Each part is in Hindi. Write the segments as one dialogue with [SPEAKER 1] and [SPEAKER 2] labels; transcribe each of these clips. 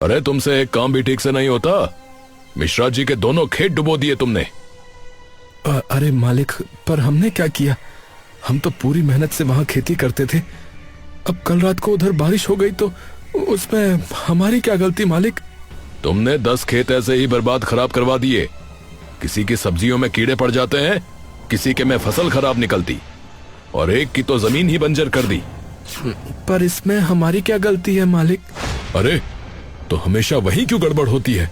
[SPEAKER 1] अरे तुमसे एक काम भी ठीक से नहीं होता। मिश्रा जी के दोनों खेत डुबो दिए तुमने।
[SPEAKER 2] अरे मालिक, पर हमने क्या किया? हम तो पूरी मेहनत से वहां खेती करते थे। अब कल रात को उधर बारिश हो गई तो उसमें हमारी क्या गलती मालिक?
[SPEAKER 1] तुमने 10 खेत ऐसे ही बर्बाद खराब करवा दिए। किसी की सब्जियों में कीड़े पड़ जाते हैं, किसी के में फसल खराब निकलती, और एक की तो जमीन ही बंजर कर दी।
[SPEAKER 2] पर इसमें हमारी क्या गलती है मालिक?
[SPEAKER 1] अरे तो हमेशा वही क्यों गड़बड़ होती है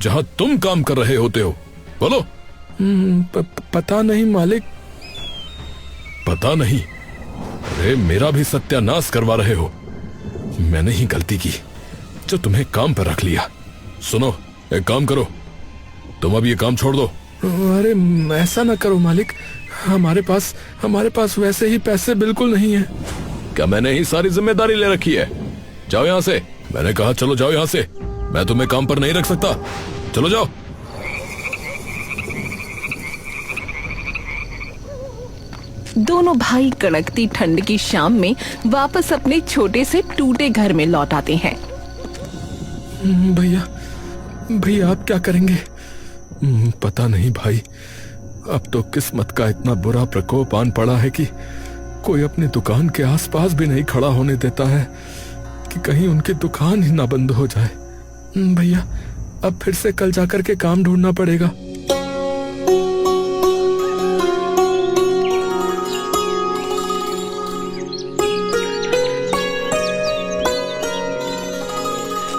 [SPEAKER 1] जहां तुम काम कर रहे होते हो? बोलो।
[SPEAKER 2] पता नहीं मालिक।
[SPEAKER 1] पता नहीं? अरे मेरा भी सत्यानाश करवा रहे हो। मैंने ही गलती की जो तुम्हें काम पर रख लिया। सुनो, एक काम करो, तुम अब ये काम छोड़ दो।
[SPEAKER 2] अरे ऐसा ना करो मालिक, हमारे पास वैसे ही पैसे बिल्कुल नहीं है।
[SPEAKER 1] क्या मैंने ही सारी जिम्मेदारी ले रखी है? जाओ यहाँ से। मैंने कहा चलो जाओ यहाँ से। मैं तुम्हें काम पर नहीं रख सकता। चलो जाओ।
[SPEAKER 3] दोनों भाई कड़कती ठंड की शाम में वापस अपने छोटे से टूटे घर में लौट आते हैं।
[SPEAKER 2] भैया आप क्या करेंगे? पता नहीं भाई, अब तो किस्मत का इतना बुरा प्रकोप आन पड़ा है कि कोई अपनी दुकान के आसपास भी नहीं खड़ा होने देता है कि कहीं उनकी दुकान ही ना बंद हो जाए। भैया अब फिर से कल जाकर के काम ढूंढना पड़ेगा।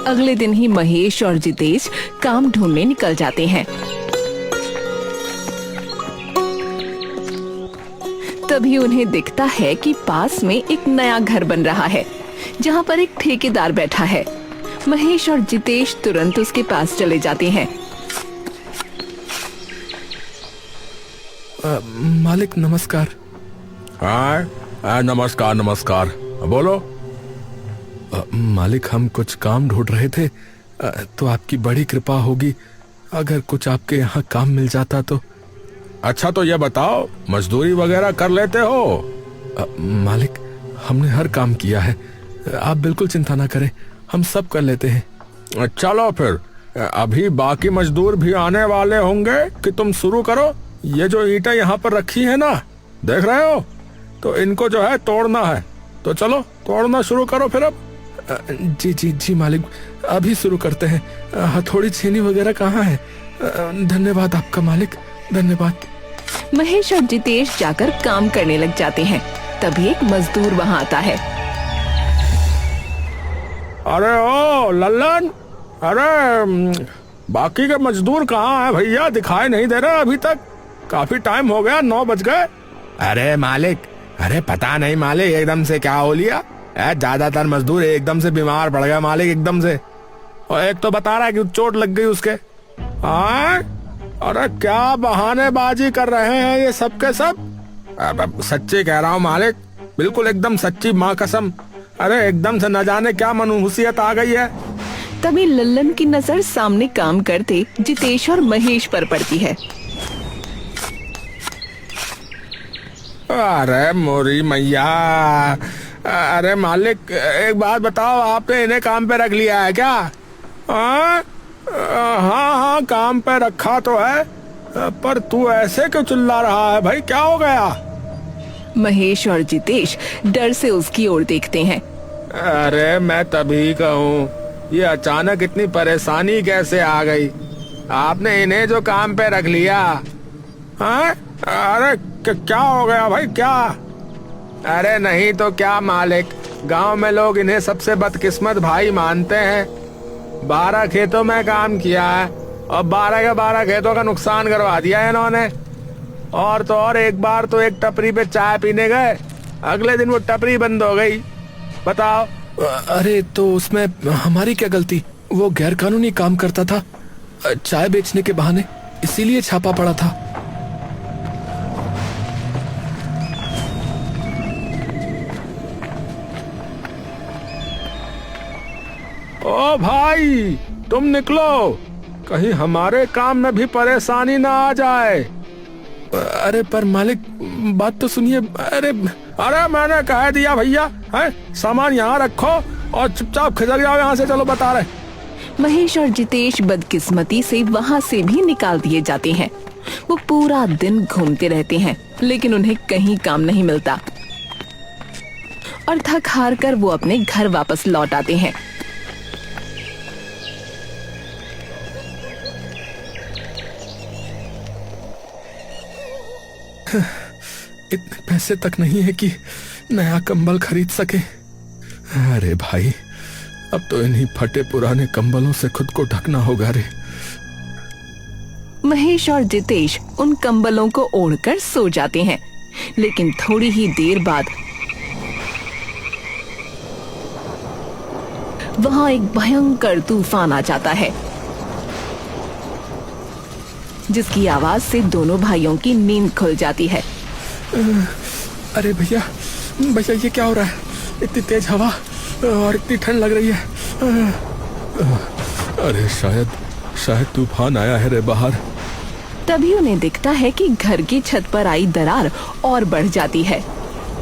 [SPEAKER 3] अगले दिन ही महेश और जितेश काम ढूंढने निकल जाते हैं। तभी उन्हें दिखता है कि पास में एक नया घर बन रहा है जहां पर एक ठेकेदार बैठा है। महेश और जितेश तुरंत उसके पास चले जाते हैं।
[SPEAKER 2] मालिक नमस्कार।
[SPEAKER 1] हाँ नमस्कार नमस्कार, बोलो।
[SPEAKER 2] मालिक हम कुछ काम ढूंढ रहे थे, तो आपकी बड़ी कृपा होगी अगर कुछ आपके यहाँ काम मिल जाता तो।
[SPEAKER 1] अच्छा तो ये बताओ, मजदूरी वगैरह कर लेते हो?
[SPEAKER 2] मालिक हमने हर काम किया है, आप बिल्कुल चिंता ना करें, हम सब कर लेते हैं।
[SPEAKER 1] चलो फिर, अभी बाकी मजदूर भी आने वाले होंगे कि तुम शुरू करो। ये जो ईंटें यहाँ पर रखी है ना, देख रहे हो, तो इनको जो है तोड़ना है। तो चलो तोड़ना शुरू करो फिर। अब
[SPEAKER 2] जी मालिक, अभी शुरू करते हैं। हथौड़ी छेनी वगैरह कहाँ है? धन्यवाद आपका मालिक, धन्यवाद।
[SPEAKER 3] महेश और जितेश जाकर काम करने लग जाते हैं। तभी एक मजदूर वहाँ आता है।
[SPEAKER 1] अरे ओ लल्लन, अरे बाकी के मजदूर कहाँ हैं भैया? दिखाई नहीं दे रहे अभी तक। काफी टाइम हो गया, 9 बज गए।
[SPEAKER 4] अरे मालिक, अरे पता नहीं मालिक एकदम से क्या हो लिया। ज्यादातर मजदूर एकदम से बीमार पड़ गए मालिक, एकदम से।
[SPEAKER 1] और एक तो बता रहा है कि चोट लग गई उसके। अरे क्या बहानेबाजी कर रहे हैं ये सब के सब।
[SPEAKER 4] सच्ची कह रहा हूँ मालिक, बिल्कुल एकदम सच्ची, माँ कसम।
[SPEAKER 1] अरे एकदम से न जाने क्या मनहूसियत आ गई है।
[SPEAKER 3] तभी लल्लन की नजर सामने काम करते जितेश और महेश पर पड़ती है।
[SPEAKER 4] अरे मोरी मैया, अरे मालिक एक बात बताओ, आपने इन्हें काम पे रख लिया है क्या?
[SPEAKER 1] हाँ काम पे रखा तो है, पर तू ऐसे क्यों चिल्ला रहा है भाई, क्या हो गया?
[SPEAKER 3] महेश और जितेश डर से उसकी ओर देखते हैं।
[SPEAKER 4] अरे मैं तभी कहूँ, ये अचानक इतनी परेशानी कैसे आ गई? आपने इन्हें जो काम पे रख लिया।
[SPEAKER 1] अरे क्या हो गया भाई, क्या?
[SPEAKER 4] अरे नहीं तो क्या मालिक, गांव में लोग इन्हें सबसे बदकिस्मत भाई मानते हैं। 12 खेतों में काम किया है और 12 के 12 खेतों का नुकसान करवा दिया है इन्होंने। और तो और, एक बार तो एक टपरी पे चाय पीने गए, अगले दिन वो टपरी बंद हो गई। बताओ।
[SPEAKER 2] अरे तो उसमें हमारी क्या गलती? वो गैर कानूनी काम करता था, चाय बेचने के बहाने, इसीलिए छापा पड़ा था।
[SPEAKER 1] ओ भाई तुम निकलो, कहीं हमारे काम में भी परेशानी ना आ जाए।
[SPEAKER 2] अरे पर मालिक बात तो सुनिए। अरे
[SPEAKER 1] मैंने कह दिया भैया, है सामान यहाँ रखो और चुपचाप खिसक जाओ यहाँ से। चलो बता रहे,
[SPEAKER 3] महेश और जितेश बदकिस्मती से वहाँ से भी निकाल दिए जाते हैं। वो पूरा दिन घूमते रहते हैं लेकिन उन्हें कहीं काम नहीं मिलता और थक हार कर वो अपने घर वापस लौट आते हैं।
[SPEAKER 2] इतने पैसे तक नहीं है कि नया कंबल खरीद सके। अरे भाई, अब तो इन्हीं फटे पुराने कंबलों से खुद को ढकना होगा रे।
[SPEAKER 3] महेश और जितेश उन कंबलों को ओढ़कर सो जाते हैं लेकिन थोड़ी ही देर बाद वहां एक भयंकर तूफान आ जाता है जिसकी आवाज से दोनों भाइयों की नींद खुल जाती है।
[SPEAKER 2] अरे भैया भैया, ये क्या हो रहा है? इतनी तेज हवा और इतनी ठंड लग रही है। अरे शायद तूफान आया है रे बाहर।
[SPEAKER 3] तभी उन्हें दिखता है कि घर की छत पर आई दरार और बढ़ जाती है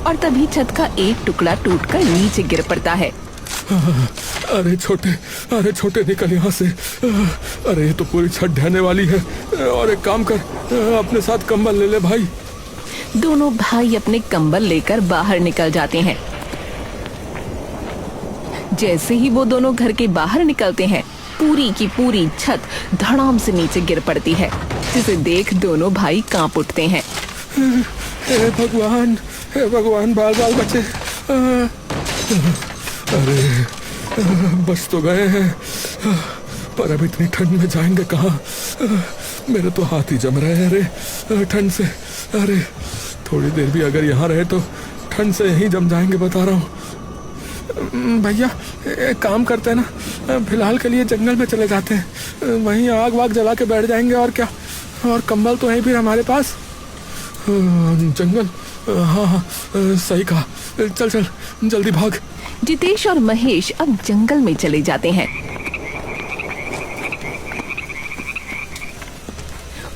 [SPEAKER 3] और तभी छत का एक टुकड़ा टूटकर नीचे गिर पड़ता है।
[SPEAKER 2] अरे छोटे निकल यहाँ से। अरे ये तो पूरी छत ढहने वाली है। और एक काम कर, अपने साथ कंबल ले ले भाई।
[SPEAKER 3] दोनों भाई अपने कंबल लेकर बाहर निकल जाते हैं। जैसे ही वो दोनों घर के बाहर निकलते हैं पूरी की पूरी छत धड़ाम से नीचे गिर पड़ती है जिसे देख दोनों भाई कांप उठते हैं।
[SPEAKER 2] हे भगवान, बाल बचे। अरे बच तो गए हैं, पर अब इतनी ठंड में जाएंगे कहाँ? मेरे तो हाथ ही जम रहे हैं रे ठंड से। अरे थोड़ी देर भी अगर यहाँ रहे तो ठंड से यहीं जम जाएंगे, बता रहा हूँ। भैया एक काम करते हैं ना, फिलहाल के लिए जंगल में चले जाते हैं, वहीं आग वाग जला के बैठ जाएंगे और क्या। और कंबल तो है फिर हमारे पास। जंगल, हाँ सही कहा। चल जल्दी भाग।
[SPEAKER 3] जितेश और महेश अब जंगल में चले जाते हैं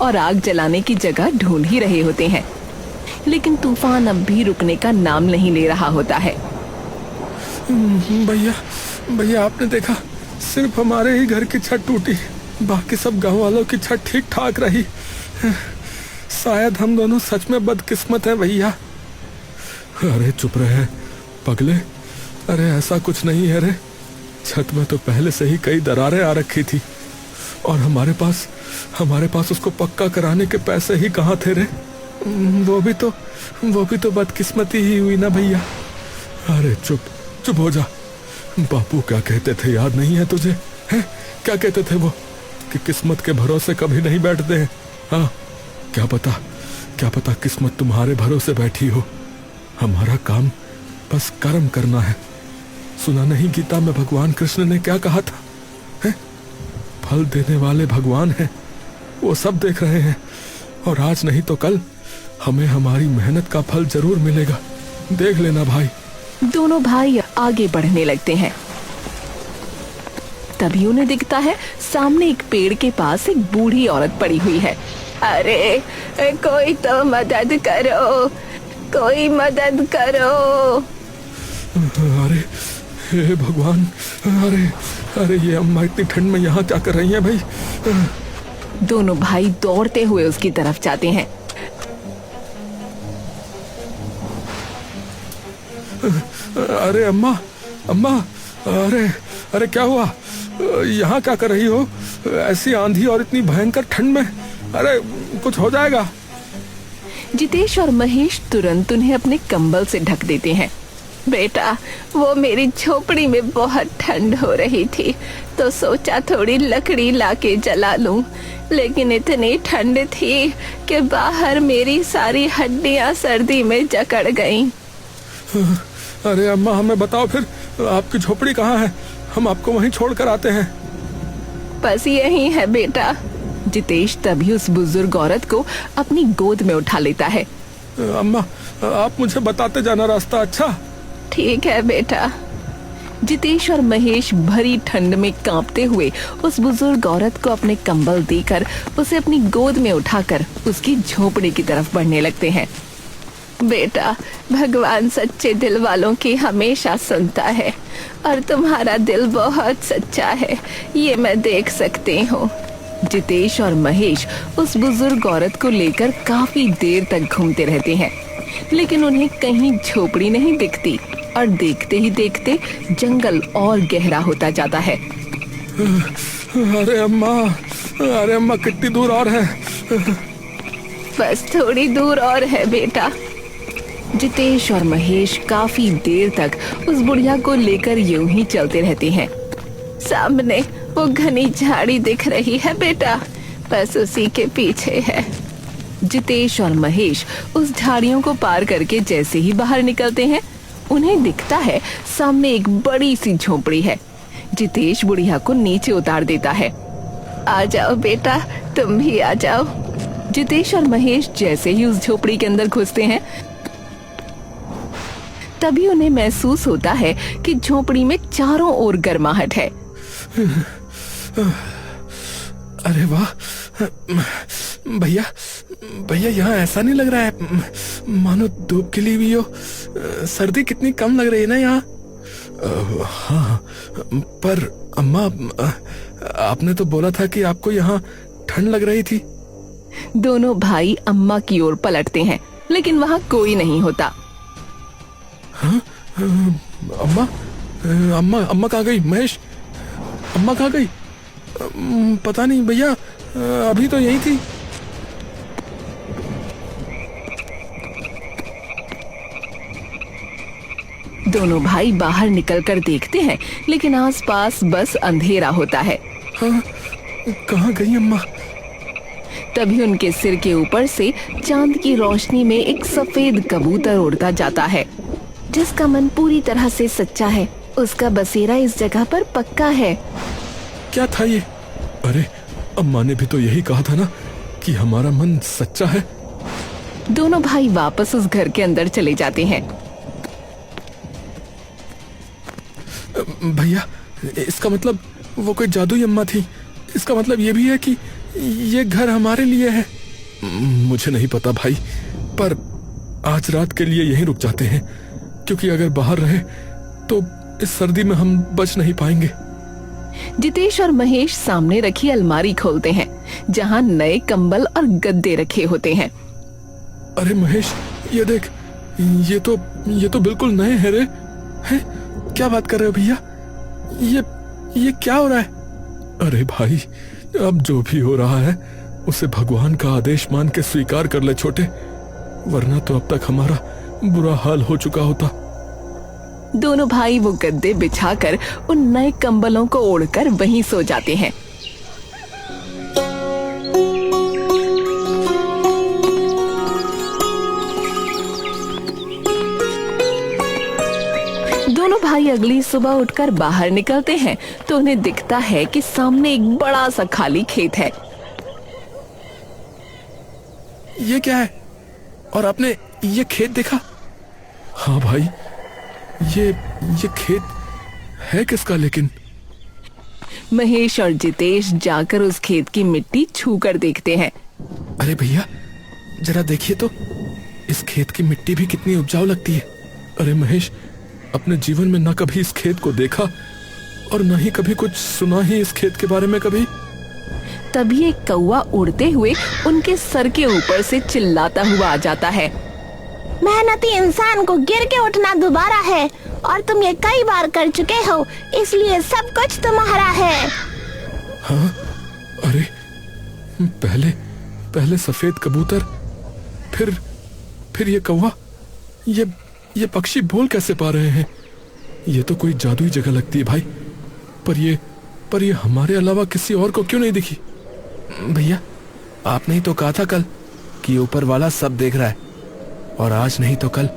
[SPEAKER 3] और आग जलाने की जगह ढूंढ ही रहे होते हैं लेकिन तूफान अब भी रुकने का नाम नहीं ले रहा होता है।
[SPEAKER 2] भैया आपने देखा, सिर्फ हमारे ही घर की छत टूटी, बाकी सब गांव वालों की छत ठीक ठाक रही। शायद हम दोनों सच में बदकिस्मत हैं भैया। अरे चुप रहे पगले, अरे ऐसा कुछ नहीं है रे। छत में तो पहले से ही कई दरारें आ रखी थी और हमारे पास उसको पक्का कराने के पैसे ही कहाँ थे रे। वो भी तो बदकिस्मती ही हुई ना भैया। अरे चुप हो जा। बापू क्या कहते थे याद नहीं है तुझे? हैं? क्या कहते थे वो कि किस्मत के भरोसे कभी नहीं बैठते हैं। हाँ, क्या पता किस्मत तुम्हारे भरोसे बैठी हो। हमारा काम बस कर्म करना है। सुना नहीं गीता में भगवान कृष्ण ने क्या कहा था? है? फल देने वाले भगवान हैं, वो सब देख रहे हैं और आज नहीं तो कल हमें हमारी मेहनत का फल जरूर मिलेगा। देख लेना भाई।
[SPEAKER 3] दोनों भाई आगे बढ़ने लगते हैं। तभी उन्हें दिखता है सामने एक पेड़ के पास एक बूढ़ी औरत पड़ी हुई है। अरे कोई तो मदद करो, कोई मदद करो।
[SPEAKER 2] अरे हे भगवान, अरे ये अम्मा इतनी ठंड में यहाँ क्या कर रही हैं भाई?
[SPEAKER 3] दोनों भाई दौड़ते हुए उसकी तरफ जाते हैं।
[SPEAKER 2] अरे अम्मा, अरे क्या हुआ? यहाँ क्या कर रही हो ऐसी आंधी और इतनी भयंकर ठंड में? अरे कुछ हो जाएगा।
[SPEAKER 3] जितेश और महेश तुरंत उन्हें अपने कंबल से ढक देते हैं। बेटा, वो मेरी झोपड़ी में बहुत ठंड हो रही थी तो सोचा थोड़ी लकड़ी लाके जला लूं, लेकिन इतनी ठंड थी कि बाहर मेरी सारी हड्डियां सर्दी में जकड़ गईं।
[SPEAKER 2] अरे अम्मा, हमें बताओ फिर आपकी झोपड़ी कहाँ है? हम आपको वहीं छोड़ कर आते हैं।
[SPEAKER 3] बस यही है बेटा। जितेश तभी उस बुजुर्ग औरत को अपनी गोद में उठा लेता है।
[SPEAKER 2] अम्मा, आप मुझे बताते जाना रास्ता। अच्छा
[SPEAKER 3] ठीक है बेटा। जितेश और महेश भरी ठंड में कांपते हुए उस बुजुर्ग औरत को अपने कंबल देकर उसे अपनी गोद में उठाकर उसकी झोपड़ी की तरफ बढ़ने लगते हैं। बेटा, भगवान सच्चे दिल वालों की हमेशा सुनता है और तुम्हारा दिल बहुत सच्चा है, ये मैं देख सकती हूँ। जितेश और महेश उस बुजुर्ग औरत को लेकर काफी देर तक घूमते रहते हैं, लेकिन उन्हें कहीं झोपड़ी नहीं दिखती और देखते ही देखते जंगल और गहरा होता जाता है।
[SPEAKER 2] अरे अम्मा कितनी दूर और है?
[SPEAKER 3] बस थोड़ी दूर और है बेटा। जितेश और महेश काफी देर तक उस बुढ़िया को लेकर यूं ही चलते रहते हैं। सामने वो घनी झाड़ी दिख रही है बेटा, बस उसी के पीछे है। जितेश और महेश उस झाड़ियों को पार करके जैसे ही बाहर निकलते हैं, उन्हें दिखता है सामने एक बड़ी सी झोपड़ी है। जितेश बुढ़िया को नीचे उतार देता है। आ जाओ बेटा, तुम भी आ जाओ। जितेश और महेश जैसे ही उस झोपड़ी के अंदर घुसते हैं, तभी उन्हें महसूस होता है कि झोपड़ी में चारों ओर गर्माहट है।
[SPEAKER 2] अरे वाह भैया यहाँ ऐसा नहीं लग रहा है मानो धूप खिली हुई हो। सर्दी कितनी कम लग रही है ना यहाँ। हाँ, पर अम्मा आपने तो बोला था कि आपको यहाँ ठंड लग रही थी।
[SPEAKER 3] दोनों भाई अम्मा की ओर पलटते हैं, लेकिन वहाँ कोई नहीं होता।
[SPEAKER 2] हाँ, अम्मा कहाँ गई? महेश, अम्मा कहाँ गई? पता नहीं भैया, अभी तो यही थी।
[SPEAKER 3] दोनों भाई बाहर निकलकर देखते हैं, लेकिन आसपास बस अंधेरा होता है।
[SPEAKER 2] हाँ, कहाँ गई अम्मा?
[SPEAKER 3] तभी उनके सिर के ऊपर से चांद की रोशनी में एक सफेद कबूतर उड़ता जाता है। जिसका मन पूरी तरह से सच्चा है, उसका बसेरा इस जगह पर पक्का है।
[SPEAKER 2] क्या था ये? अरे अम्मा ने भी तो यही कहा था ना कि हमारा मन सच्चा है।
[SPEAKER 3] दोनों भाई वापस उस घर के अंदर चले जाते हैं।
[SPEAKER 2] भैया, इसका मतलब वो कोई जादुई अम्मा थी। इसका मतलब ये भी है कि ये घर हमारे लिए है। मुझे नहीं पता भाई, पर आज रात के लिए यहीं रुक जाते हैं, क्योंकि अगर बाहर रहे तो इस सर्दी में हम बच नहीं पाएंगे।
[SPEAKER 3] जितेश और महेश सामने रखी अलमारी खोलते हैं, जहां नए कंबल और गद्दे रखे होते हैं।
[SPEAKER 2] अरे महेश, ये देख, ये तो बिल्कुल नए हैं रे। हैं? क्या बात कर रहे हो भैया? ये क्या हो रहा है? अरे भाई, अब जो भी हो रहा है उसे भगवान का आदेश मान के स्वीकार कर ले छोटे, वरना तो अब तक हमारा बुरा हाल हो चुका होता।
[SPEAKER 3] दोनों भाई वो गद्दे बिछाकर उन नए कंबलों को ओढ़कर वहीं सो जाते हैं। दोनों भाई अगली सुबह उठकर बाहर निकलते हैं तो उन्हें दिखता है कि सामने एक बड़ा सा खाली खेत है।
[SPEAKER 2] ये क्या है? और आपने ये खेत देखा? हाँ भाई, ये खेत है किसका? लेकिन
[SPEAKER 3] महेश और जितेश जाकर उस खेत की मिट्टी छू कर देखते हैं।
[SPEAKER 2] अरे भैया, जरा देखिए तो, इस खेत की मिट्टी भी कितनी उपजाऊ लगती है। अरे महेश, अपने जीवन में ना कभी इस खेत को देखा और ना ही कभी कुछ सुना ही इस खेत के बारे में कभी।
[SPEAKER 3] तभी एक कौवा उड़ते हुए उनके सर के ऊपर से चिल्लाता हुआ आ जाता है।
[SPEAKER 5] मेहनती इंसान को गिर के उठना दोबारा है, और तुम ये कई बार कर चुके हो, इसलिए सब कुछ तुम्हारा है।
[SPEAKER 2] हाँ? अरे पहले सफेद कबूतर, फिर ये कौवा, ये पक्षी बोल कैसे पा रहे हैं? ये तो कोई जादुई जगह लगती है भाई। पर ये हमारे अलावा किसी और को क्यों नहीं दिखी? भैया, आपने ही तो कहा था कल कि ऊपर वाला सब देख रहा है, और आज नहीं तो कल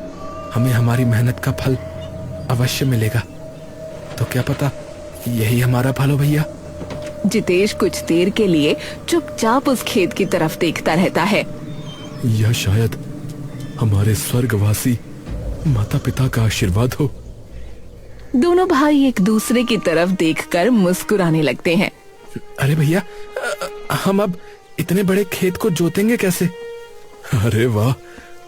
[SPEAKER 2] हमें हमारी मेहनत का फल अवश्य मिलेगा। तो क्या पता यही हमारा फल हो भैया।
[SPEAKER 3] जितेश कुछ देर के लिए चुपचाप उस खेत की तरफ देखता रहता है।
[SPEAKER 2] यह शायद हमारे स्वर्गवासी माता पिता का आशीर्वाद हो।
[SPEAKER 3] दोनों भाई एक दूसरे की तरफ देखकर मुस्कुराने लगते हैं।
[SPEAKER 2] अरे भैया, हम अब इतने बड़े खेत को जोतेंगे कैसे? अरे वाह,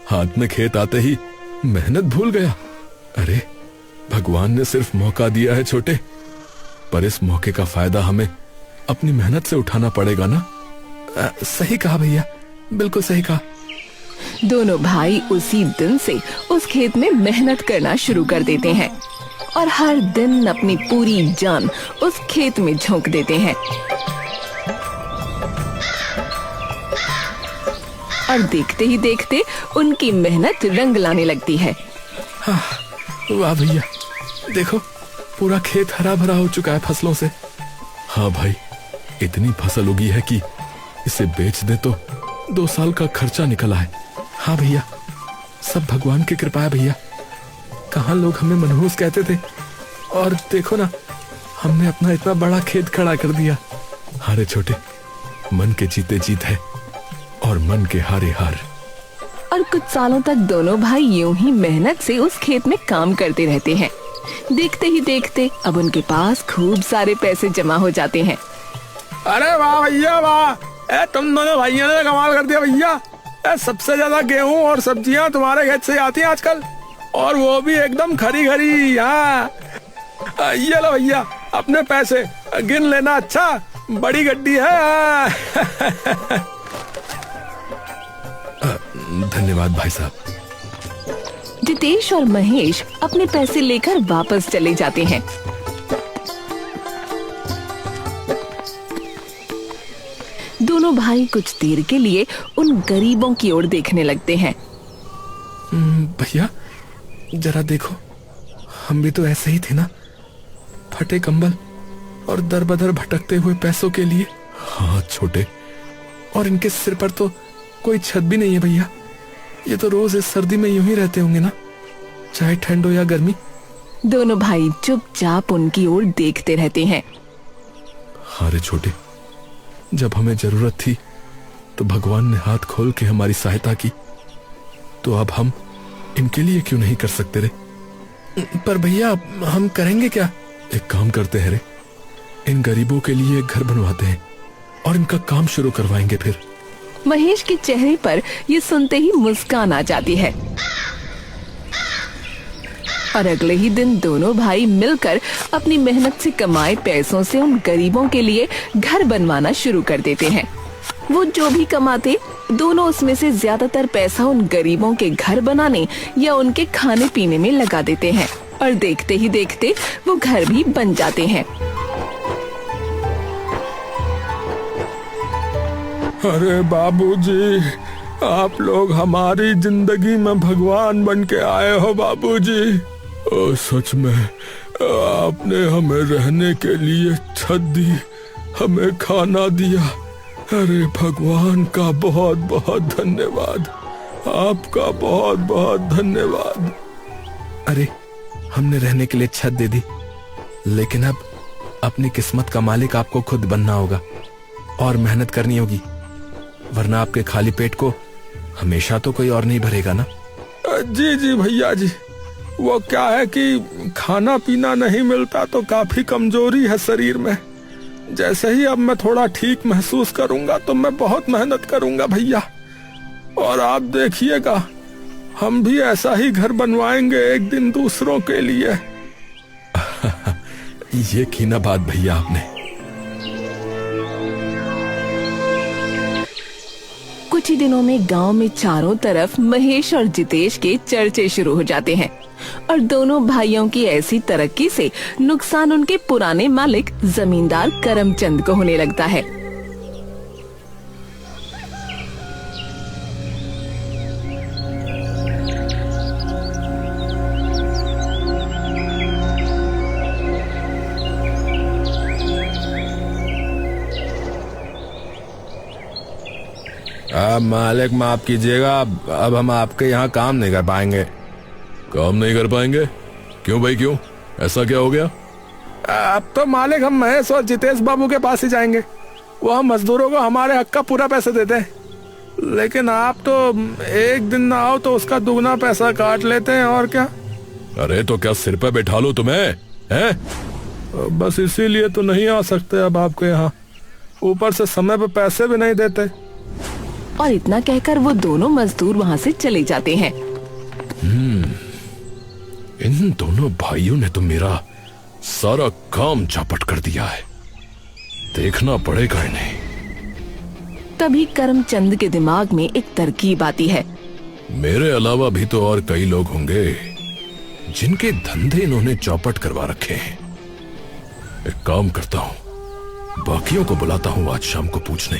[SPEAKER 2] हाथ में खेत आते ही मेहनत भूल गया। अरे भगवान ने सिर्फ मौका दिया है छोटे, पर इस मौके का फायदा हमें अपनी मेहनत से उठाना पड़ेगा ना। सही कहा भैया, बिल्कुल सही कहा।
[SPEAKER 3] दोनों भाई उसी दिन से उस खेत में मेहनत करना शुरू कर देते हैं और हर दिन अपनी पूरी जान उस खेत में झोंक देते हैं। और देखते ही देखते उनकी मेहनत रंग लाने लगती है।
[SPEAKER 2] वाह भैया, देखो पूरा खेत हरा भरा हो चुका है फसलों से। हाँ भाई, इतनी फसल उगी है कि इसे बेच दे तो 2 साल का खर्चा निकला है। हाँ भैया, सब भगवान की कृपा है भैया। कहाँ लोग हमें मनहूस कहते थे, और देखो ना, हमने अपना इतना बड़ा खेत खड़ा कर दिया। हारे छोटे, मन के जीते जीत है और मन के हारे हार।
[SPEAKER 3] और कुछ सालों तक दोनों भाई यूं ही मेहनत से उस खेत में काम करते रहते हैं। देखते ही देखते अब उनके पास खूब सारे पैसे जमा हो जाते हैं।
[SPEAKER 4] अरे वाह भैया वाह, तुम दोनों भाइयों ने कमाल कर दिया भैया। सबसे ज्यादा गेहूं और सब्जियां तुम्हारे खेत से आती हैं आजकल, और वो भी एकदम खरी खरी। हाँ, ये लो भैया अपने पैसे, गिन लेना। अच्छा, बड़ी गड्डी है।
[SPEAKER 2] धन्यवाद भाई साहब।
[SPEAKER 3] जितेश और महेश अपने पैसे लेकर वापस चले जाते हैं। दोनों भाई कुछ देर के लिए उन गरीबों की ओर देखने लगते हैं।
[SPEAKER 2] भैया जरा देखो, हम भी तो ऐसे ही थे ना, फटे कंबल और दर बदर भटकते हुए पैसों के लिए। हाँ छोटे, और इनके सिर पर तो कोई छत भी नहीं है भैया। ये तो रोज इस सर्दी में यूं ही रहते होंगे ना, चाहे ठंड हो या गर्मी।
[SPEAKER 3] दोनों भाई चुपचाप उनकी ओर देखते रहते हैं।
[SPEAKER 2] हाँ रे छोटे, जब हमें जरूरत थी तो भगवान ने हाथ खोल के हमारी सहायता की, तो अब हम इनके लिए क्यों नहीं कर सकते रे? पर भैया हम करेंगे क्या? एक काम करते हैं रे, इन गरीबों के लिए एक घर बनवाते हैं और इनका काम शुरू करवाएंगे। फिर
[SPEAKER 3] महेश के चेहरे पर ये सुनते ही मुस्कान आ जाती है और अगले ही दिन दोनों भाई मिलकर अपनी मेहनत से कमाए पैसों से उन गरीबों के लिए घर बनवाना शुरू कर देते हैं। वो जो भी कमाते, दोनों उसमें से ज्यादातर पैसा उन गरीबों के घर बनाने या उनके खाने पीने में लगा देते हैं और देखते ही देखते वो घर भी बन जाते हैं।
[SPEAKER 4] अरे बाबूजी, आप लोग हमारी जिंदगी में भगवान बन के आए हो बाबूजी।
[SPEAKER 2] सच में आपने हमें रहने के लिए छत दी, हमें खाना दिया। अरे भगवान का बहुत बहुत धन्यवाद, आपका बहुत बहुत धन्यवाद। अरे हमने रहने के लिए छत दे दी, लेकिन अब अपनी किस्मत का मालिक आपको खुद बनना होगा और मेहनत करनी होगी, वरना आपके खाली पेट को हमेशा तो कोई और नहीं भरेगा ना।
[SPEAKER 4] जी जी भैया जी, वो क्या है कि खाना पीना नहीं मिलता तो काफी कमजोरी है शरीर में। जैसे ही अब मैं थोड़ा ठीक महसूस करूंगा तो मैं बहुत मेहनत करूंगा भैया, और आप देखिएगा हम भी ऐसा ही घर बनवाएंगे एक दिन दूसरों के लिए।
[SPEAKER 2] ये की ना बात भैया आपने।
[SPEAKER 3] कुछ ही दिनों में गांव में चारों तरफ महेश और जितेश के चर्चे शुरू हो जाते हैं और दोनों भाइयों की ऐसी तरक्की से नुकसान उनके पुराने मालिक जमींदार करमचंद को होने लगता है।
[SPEAKER 4] मालिक माफ कीजिएगा, अब हम आपके यहाँ काम नहीं कर पाएंगे।
[SPEAKER 1] काम नहीं कर पाएंगे? क्यों भाई क्यों, ऐसा क्या हो गया?
[SPEAKER 4] अब तो मालिक हम महेश और जितेश बाबू के पास ही जाएंगे। वो हम मजदूरों को हमारे हक का पूरा पैसा देते हैं, लेकिन आप तो एक दिन ना आओ तो उसका दुगना पैसा काट लेते हैं। और क्या?
[SPEAKER 1] अरे तो क्या सिर पे बैठा लो तुम्हें, हैं?
[SPEAKER 4] बस इसीलिए तो नहीं आ सकते अब आपके यहाँ, ऊपर से समय पे पैसे भी नहीं देते।
[SPEAKER 3] और इतना कहकर वो दोनों मजदूर वहाँ से चले जाते हैं।
[SPEAKER 1] इन दोनों भाइयों ने तो मेरा सारा काम चौपट कर दिया है, देखना पड़ेगा इन्हें।
[SPEAKER 3] तभी करमचंद के दिमाग में एक तरकीब आती है।
[SPEAKER 1] मेरे अलावा भी तो और कई लोग होंगे जिनके धंधे इन्होंने चौपट करवा रखे हैं। एक काम करता हूं, बाकियों को बुलाता हूं आज शाम को पूछने।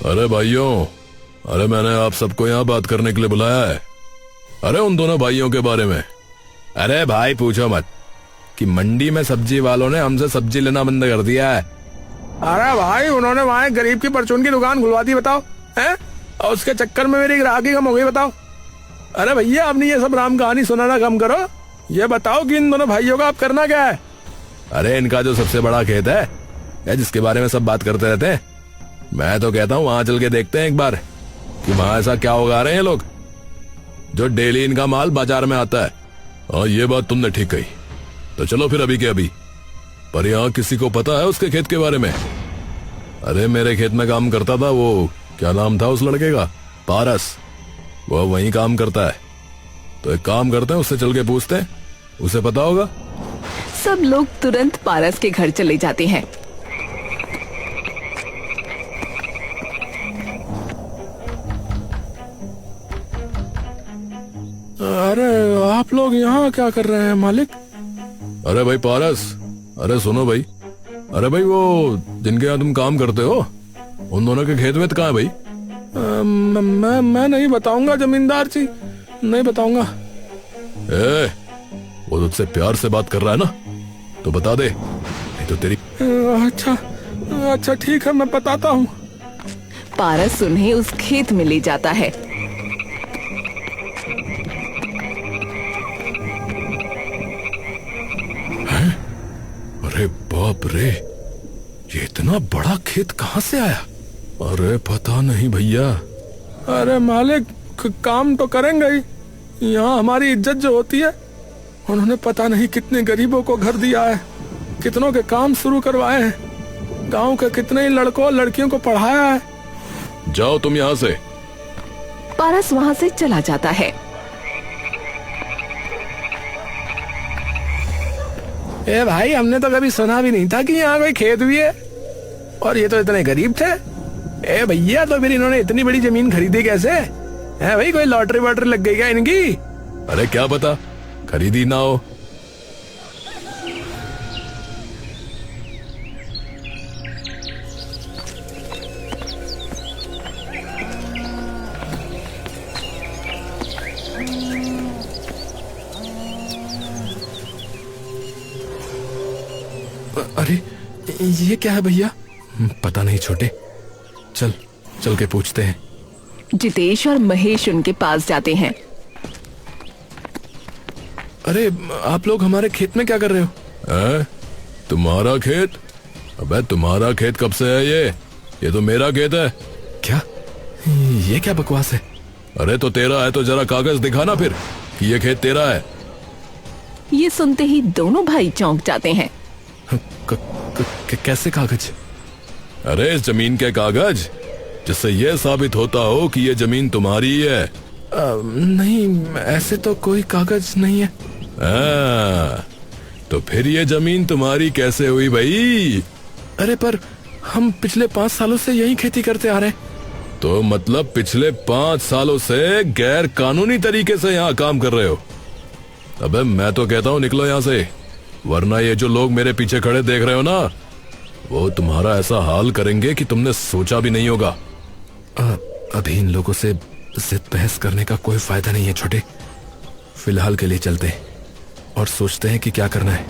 [SPEAKER 1] अरे भाइयों, अरे मैंने आप सबको यहाँ बात करने के लिए बुलाया है। अरे उन दोनों भाइयों के बारे में। अरे भाई पूछो मत कि मंडी में सब्जी वालों ने हमसे सब्जी लेना बंद कर दिया है।
[SPEAKER 4] अरे भाई, उन्होंने वहाँ गरीब की परचून की दुकान खुलवा दी, बताओ हैं? और उसके चक्कर में मेरी ग्राहकी कम हो गई, बताओ। अरे भैया, आपने ये सब राम कहानी सुनाना कम करो। ये बताओ कि इन दोनों भाइयों का आप करना क्या है?
[SPEAKER 1] अरे इनका जो सबसे बड़ा खेत है या जिसके बारे में सब बात करते रहते हैं, मैं तो कहता हूँ वहां चल के देखते हैं एक बार कि वहां ऐसा क्या उगा रहे हैं लोग जो डेली इनका माल बाजार में आता है। हाँ, ये बात तुमने ठीक कही। तो चलो फिर अभी के अभी। पर यहाँ किसी को पता है उसके खेत के बारे में? अरे मेरे खेत में काम करता था वो, क्या नाम था उस लड़के का? पारस। वो वहीं काम करता है। तो एक काम करते हैं, उससे चल के पूछते हैं, उसे पता होगा।
[SPEAKER 3] सब लोग तुरंत पारस के घर चले जाते हैं।
[SPEAKER 4] अरे आप लोग यहाँ क्या कर रहे हैं मालिक?
[SPEAKER 1] अरे भाई पारस, अरे सुनो भाई। अरे भाई, वो जिनके यहाँ तुम काम करते हो उन दोनों के खेत वेत कहाँ है भाई?
[SPEAKER 4] मैं नहीं बताऊंगा जमींदार जी, नहीं बताऊंगा।
[SPEAKER 1] वो तुझसे प्यार से बात कर रहा है ना, तो बता दे, नहीं तो तेरी।
[SPEAKER 4] अच्छा ठीक है, मैं बताता हूँ।
[SPEAKER 3] पारस उन्हें उस खेत में ले जाता है।
[SPEAKER 1] अरे बाप रे, ये इतना बड़ा खेत कहाँ से आया? अरे पता नहीं भैया।
[SPEAKER 4] अरे मालिक, काम तो करेंगे ही, यहाँ हमारी इज्जत जो होती है। उन्होंने पता नहीं कितने गरीबों को घर दिया है, कितनों के काम शुरू करवाए हैं, गांव के कितने ही लड़कों और लड़कियों को पढ़ाया है।
[SPEAKER 1] जाओ तुम यहाँ से।
[SPEAKER 3] पारस वहाँ से चला जाता है।
[SPEAKER 4] ए भाई, हमने तो कभी सुना भी नहीं था कि यहाँ कोई खेत भी है, और ये तो इतने गरीब थे। ए भैया, तो फिर इन्होंने इतनी बड़ी जमीन खरीदी कैसे? है भाई, कोई लॉटरी वॉटरी लग गई क्या इनकी?
[SPEAKER 1] अरे क्या पता, खरीदी ना हो।
[SPEAKER 2] अरे ये क्या है भैया? पता नहीं छोटे, चल के पूछते हैं।
[SPEAKER 3] जितेश और महेश उनके पास जाते हैं।
[SPEAKER 2] अरे आप लोग हमारे खेत में क्या कर रहे हो?
[SPEAKER 1] तुम्हारा खेत? अबे तुम्हारा खेत कब से है ये तो मेरा खेत है।
[SPEAKER 2] क्या? ये क्या बकवास है?
[SPEAKER 1] अरे तो तेरा है तो जरा कागज दिखाना फिर कि ये खेत तेरा है।
[SPEAKER 3] ये सुनते ही दोनों भाई चौंक जाते हैं।
[SPEAKER 2] कैसे कागज?
[SPEAKER 1] अरे इस जमीन के कागज, जिससे ये साबित होता हो कि ये जमीन तुम्हारी है।
[SPEAKER 2] नहीं, ऐसे तो कोई कागज नहीं है।
[SPEAKER 1] तो फिर ये जमीन तुम्हारी कैसे हुई भाई?
[SPEAKER 2] अरे पर हम पिछले 5 सालों से यही खेती करते आ रहे हैं।
[SPEAKER 1] तो मतलब पिछले 5 सालों से गैर कानूनी तरीके से यहाँ काम कर रहे हो? अबे मैं तो कहता हूँ निकलो यहाँ से, वरना ये जो लोग मेरे पीछे खड़े देख रहे हो ना, वो तुम्हारा ऐसा हाल करेंगे कि तुमने सोचा भी नहीं होगा।
[SPEAKER 2] अभी इन लोगों से जिद बहस करने का कोई फायदा नहीं है छोटे। फिलहाल के लिए चलते हैं और सोचते हैं कि क्या करना है।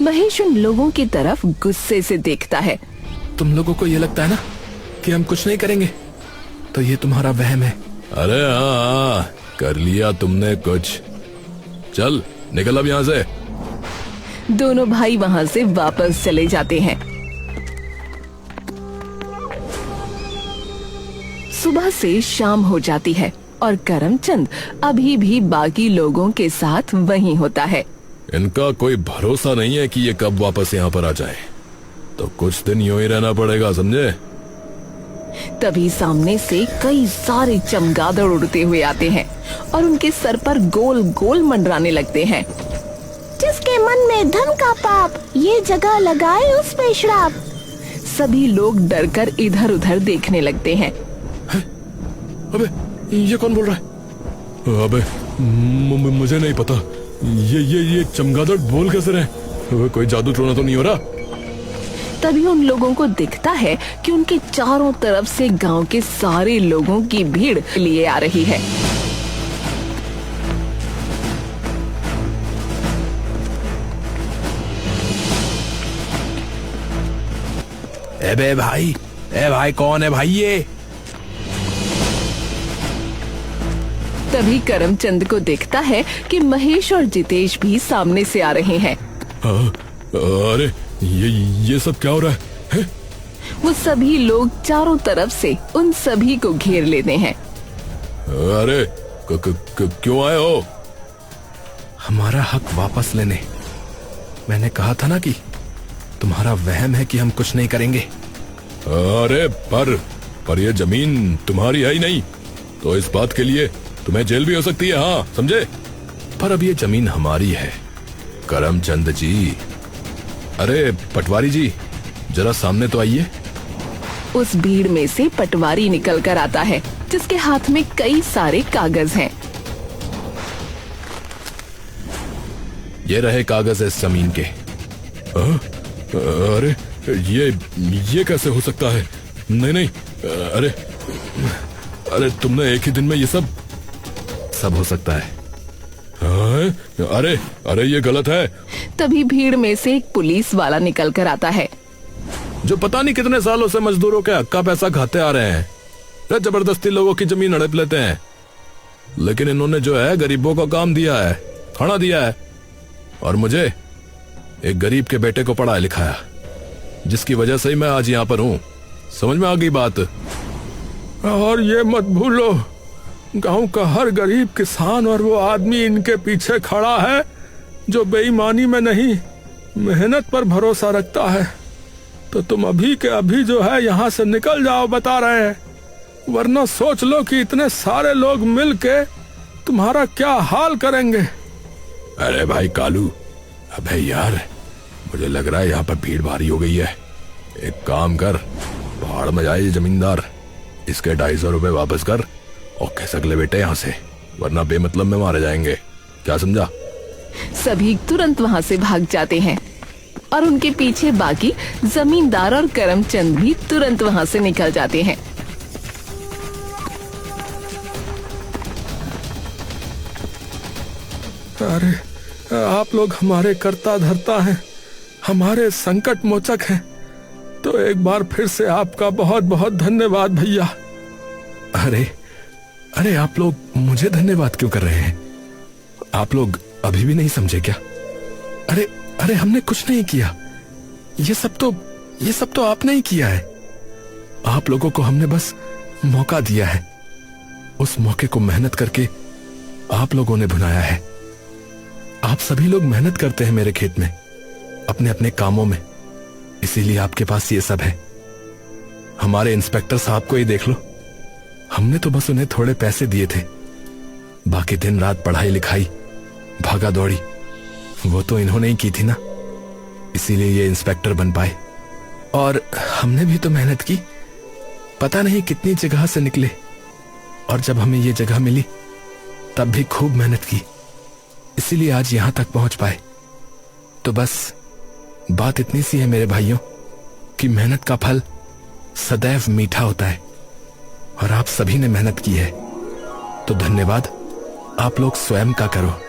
[SPEAKER 3] महेश उन लोगों की तरफ गुस्से से देखता है।
[SPEAKER 2] तुम लोगों को ये लगता है ना कि हम कुछ नहीं करेंगे, तो ये तुम्हारा वहम है।
[SPEAKER 1] अरे हाँ, कर लिया तुमने कुछ। चल निकल अब यहाँ से।
[SPEAKER 3] दोनों भाई वहाँ से वापस चले जाते हैं। सुबह से शाम हो जाती है और करमचंद अभी भी बाकी लोगों के साथ वहीं होता है।
[SPEAKER 1] इनका कोई भरोसा नहीं है कि ये कब वापस यहाँ पर आ जाए, तो कुछ दिन यूं ही रहना पड़ेगा, समझे?
[SPEAKER 3] तभी सामने से कई सारे चमगादड़ उड़ते हुए आते हैं और उनके सर पर गोल गोल मंडराने लगते हैं।
[SPEAKER 5] जिसके मन में धन का पाप, ये जगह लगाए उस पे श्राप।
[SPEAKER 3] सभी लोग डरकर इधर उधर देखने लगते हैं।
[SPEAKER 1] अबे ये कौन बोल रहा है? अबे मुझे नहीं पता। ये चमगादड़ बोल कैसे रहे? अबे कोई जादू टोना तो नहीं हो रहा?
[SPEAKER 3] तभी उन लोगों को दिखता है कि उनके चारों तरफ से गांव के सारे लोगों की भीड़ लिए आ रही है।
[SPEAKER 4] ए भाई कौन है भाई ये?
[SPEAKER 3] तभी करमचंद को दिखता है कि महेश और जितेश भी सामने से आ रहे हैं।
[SPEAKER 1] अरे ये सब क्या हो रहा है?
[SPEAKER 3] वो सभी लोग चारों तरफ से उन सभी को घेर लेते हैं।
[SPEAKER 1] अरे क्यों आए हो?
[SPEAKER 2] हमारा हक वापस लेने। मैंने कहा था ना कि तुम्हारा वहम है कि हम कुछ नहीं करेंगे।
[SPEAKER 1] अरे पर ये जमीन तुम्हारी है ही नहीं, तो इस बात के लिए तुम्हें जेल भी हो सकती है, हाँ समझे?
[SPEAKER 2] पर अब ये जमीन हमारी है।
[SPEAKER 1] करमचंद जी, अरे पटवारी जी, जरा सामने तो आइए।
[SPEAKER 3] उस भीड़ में से पटवारी निकल कर आता है, जिसके हाथ में कई सारे कागज हैं।
[SPEAKER 1] ये रहे कागज इस जमीन के। अरे ये कैसे हो सकता है? नहीं, अरे तुमने एक ही दिन में ये सब हो सकता है। अरे ये गलत है।
[SPEAKER 3] तभी भीड़ में से एक पुलिस वाला निकल कर आता है,
[SPEAKER 1] जो पता नहीं कितने सालों से मजदूरों के हक का पैसा खाते आ रहे हैं। जबरदस्ती लोगों की जमीन हड़प लेते हैं, लेकिन इन्होंने जो है गरीबों को काम दिया है, खाना दिया है, और मुझे एक गरीब के बेटे को पढ़ाया लिखाया, जिसकी वजह से ही मैं आज यहाँ पर हूँ। समझ में आ गई बात?
[SPEAKER 2] और ये मत भूलो, गांव का हर गरीब किसान और वो आदमी इनके पीछे खड़ा है जो बेईमानी में नहीं, मेहनत पर भरोसा रखता है। तो तुम अभी के अभी जो है यहाँ से निकल जाओ, बता रहे हैं, वरना सोच लो कि इतने सारे लोग मिलके तुम्हारा क्या हाल करेंगे।
[SPEAKER 1] अरे भाई कालू, अबे यार, मुझे लग रहा है यहाँ पर भीड़ भारी हो गई है। एक काम कर, पहाड़ में जाए जमींदार, इसके 250 रुपए वापस कर और खिसक ले बेटे यहाँ से, वरना बेमतलब में मारे जाएंगे। क्या समझा?
[SPEAKER 3] सभी तुरंत वहाँ से भाग जाते हैं और उनके पीछे बाकी जमींदार और करमचंद भी तुरंत वहाँ से निकल जाते हैं।
[SPEAKER 2] अरे आप लोग हमारे कर्ता धर्ता हैं, हमारे संकट मोचक हैं, तो एक बार फिर से आपका बहुत बहुत धन्यवाद भैया। अरे आप लोग मुझे धन्यवाद क्यों कर रहे हैं? आप लोग अभी भी नहीं समझे क्या? अरे हमने कुछ नहीं किया, ये सब तो आपने ही किया है। आप लोगों को हमने बस मौका दिया है, उस मौके को मेहनत करके आप लोगों ने भुनाया है। आप सभी लोग मेहनत करते हैं मेरे खेत में, अपने अपने कामों में, इसीलिए आपके पास ये सब है। हमारे इंस्पेक्टर साहब को ही देख लो, हमने तो बस उन्हें थोड़े पैसे दिए थे, बाकी दिन रात पढ़ाई लिखाई भागा दौड़ी वो तो इन्होंने ही की थी ना, इसीलिए ये इंस्पेक्टर बन पाए। और हमने भी तो मेहनत की, पता नहीं कितनी जगह से निकले, और जब हमें ये जगह मिली तब भी खूब मेहनत की, इसीलिए आज यहां तक पहुंच पाए। तो बस बात इतनी सी है मेरे भाइयों कि मेहनत का फल सदैव मीठा होता है, और आप सभी ने मेहनत की है, तो धन्यवाद आप लोग स्वयं का करो।